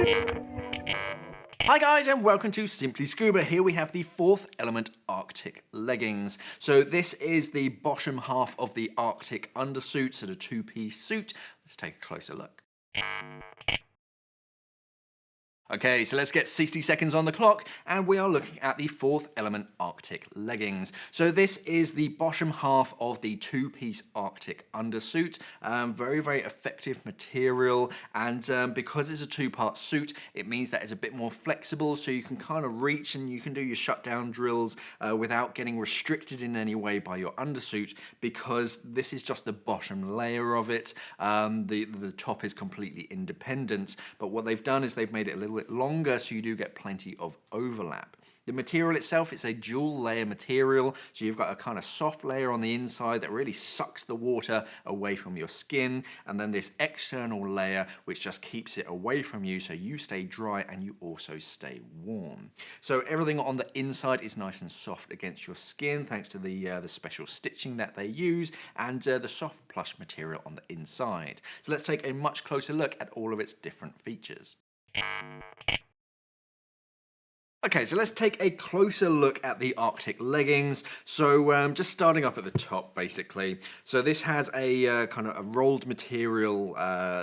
Hi guys and welcome to Simply Scuba. Here we have the Fourth Element Arctic leggings. So this is the bottom half of the Arctic undersuit, so the two-piece suit. Let's take a closer look. Okay, so let's get 60 seconds on the clock, and we are looking at the Fourth Element Arctic leggings. So this is the bottom half of the two-piece Arctic undersuit. Very, very effective material, and because it's a two-part suit, it means that it's a bit more flexible, so you can kind of reach and you can do your shutdown drills without getting restricted in any way by your undersuit, because this is just the bottom layer of it. The top is completely independent, but what they've done is they've made it a little bit longer, so you do get plenty of overlap. The material itself, it's a dual layer material, so you've got a kind of soft layer on the inside that really sucks the water away from your skin, and then this external layer which just keeps it away from you so you stay dry and you also stay warm. So everything on the inside is nice and soft against your skin thanks to the special stitching that they use, and the soft plush material on the inside. So let's take a much closer look at all of its different features. Okay, so let's take a closer look at the Arctic leggings. So just starting up at the top, basically. So this has a kind of a rolled material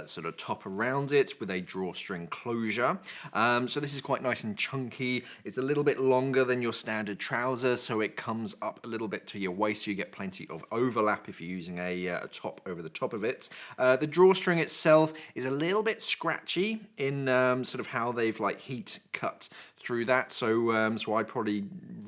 sort of top around it with a drawstring closure. So this is quite nice and chunky. It's a little bit longer than your standard trouser, so it comes up a little bit to your waist, so you get plenty of overlap if you're using a top over the top of it. The drawstring itself is a little bit scratchy in sort of how they've like heat cut through that, so I'd probably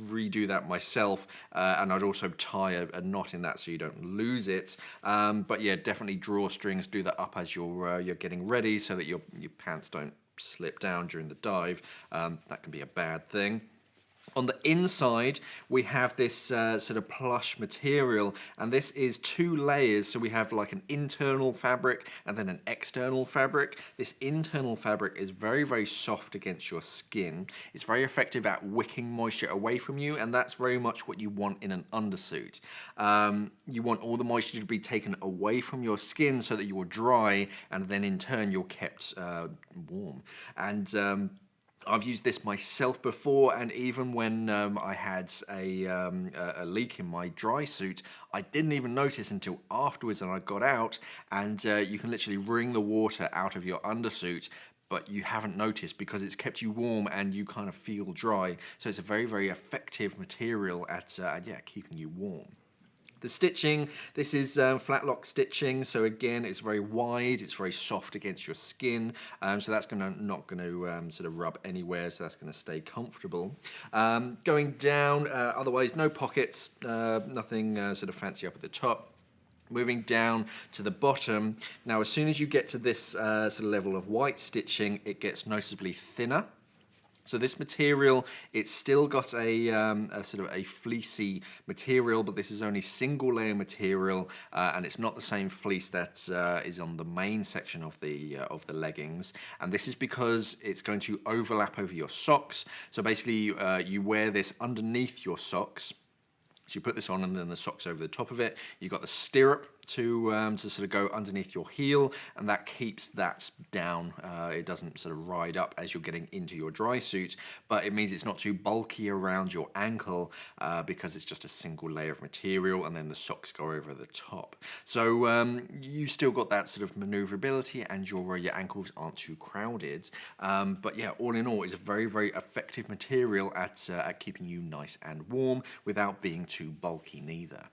redo that myself, and I'd also tie a knot in that so you don't lose it. But yeah, definitely drawstrings, do that up as you're getting ready so that your pants don't slip down during the dive. That can be a bad thing. On the inside, we have this sort of plush material, and this is two layers. So we have like an internal fabric and then an external fabric. This internal fabric is very, very soft against your skin. It's very effective at wicking moisture away from you, and that's very much what you want in an undersuit. You want all the moisture to be taken away from your skin so that you're dry, and then in turn you're kept warm. And I've used this myself before, and even when I had a leak in my dry suit, I didn't even notice until afterwards, and I got out, and you can literally wring the water out of your undersuit, but you haven't noticed because it's kept you warm and you kind of feel dry. So it's a very, very effective material at yeah, keeping you warm. The stitching, this is flat lock stitching, so again it's very wide, it's very soft against your skin, so that's not going to sort of rub anywhere, so that's going to stay comfortable. Going down, otherwise no pockets, nothing sort of fancy up at the top. Moving down to the bottom, now as soon as you get to this sort of level of white stitching, it gets noticeably thinner. So this material, it's still got a sort of a fleecy material, but this is only single layer material, and it's not the same fleece that is on the main section of the leggings. And this is because it's going to overlap over your socks. So basically, you wear this underneath your socks. So you put this on and then the socks over the top of it. You've got the stirrup to sort of go underneath your heel, and that keeps that down. It doesn't sort of ride up as you're getting into your dry suit, but it means it's not too bulky around your ankle because it's just a single layer of material, and then the socks go over the top. So you still got that sort of maneuverability, and your ankles aren't too crowded. But yeah, all in all, it's a very, very effective material at keeping you nice and warm without being too bulky neither.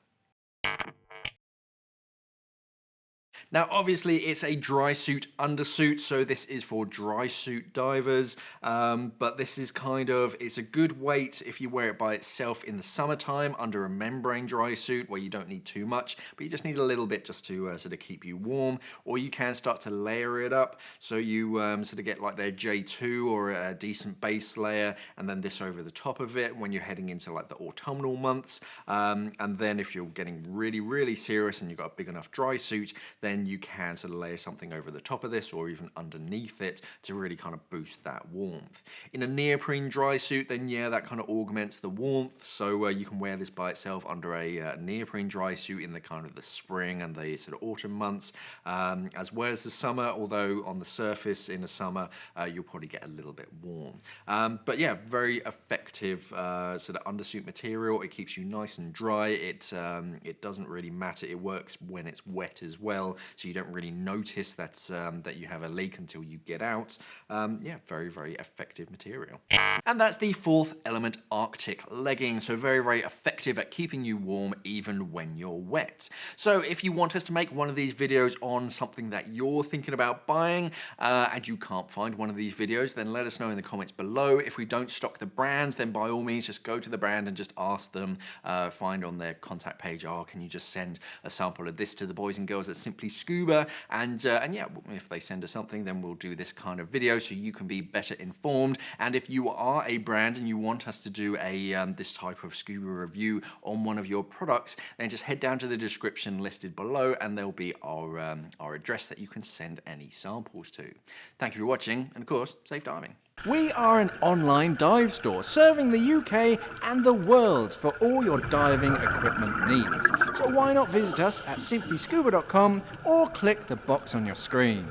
Now, obviously, it's a dry suit undersuit, so this is for dry suit divers, but this is kind of, it's a good weight if you wear it by itself in the summertime under a membrane dry suit where you don't need too much, but you just need a little bit just to sort of keep you warm, or you can start to layer it up, so you sort of get like their J2 or a decent base layer, and then this over the top of it when you're heading into like the autumnal months, and then if you're getting really, really serious and you've got a big enough dry suit, then then you can sort of layer something over the top of this or even underneath it to really kind of boost that warmth. In a neoprene dry suit, then yeah, that kind of augments the warmth, so you can wear this by itself under a neoprene dry suit in the kind of the spring and the sort of autumn months, as well as the summer, although on the surface in the summer you'll probably get a little bit warm. But yeah, very effective sort of undersuit material. It keeps you nice and dry. It doesn't really matter. It works when it's wet as well, so you don't really notice that that you have a leak until you get out. Yeah, very, very effective material. And that's the fourth element, Arctic legging. So very, very effective at keeping you warm even when you're wet. So if you want us to make one of these videos on something that you're thinking about buying and you can't find one of these videos, then let us know in the comments below. If we don't stock the brand, then by all means just go to the brand and just ask them, find on their contact page, oh, can you just send a sample of this to the boys and girls at Simply Scuba? And yeah, if they send us something, then we'll do this kind of video so you can be better informed. And if you are a brand and you want us to do a this type of scuba review on one of your products, then just head down to the description listed below and there'll be our address that you can send any samples to. Thank you for watching, and of course, safe diving. We are an online dive store serving the UK and the world for all your diving equipment needs. So why not visit us at simplyscuba.com or click the box on your screen.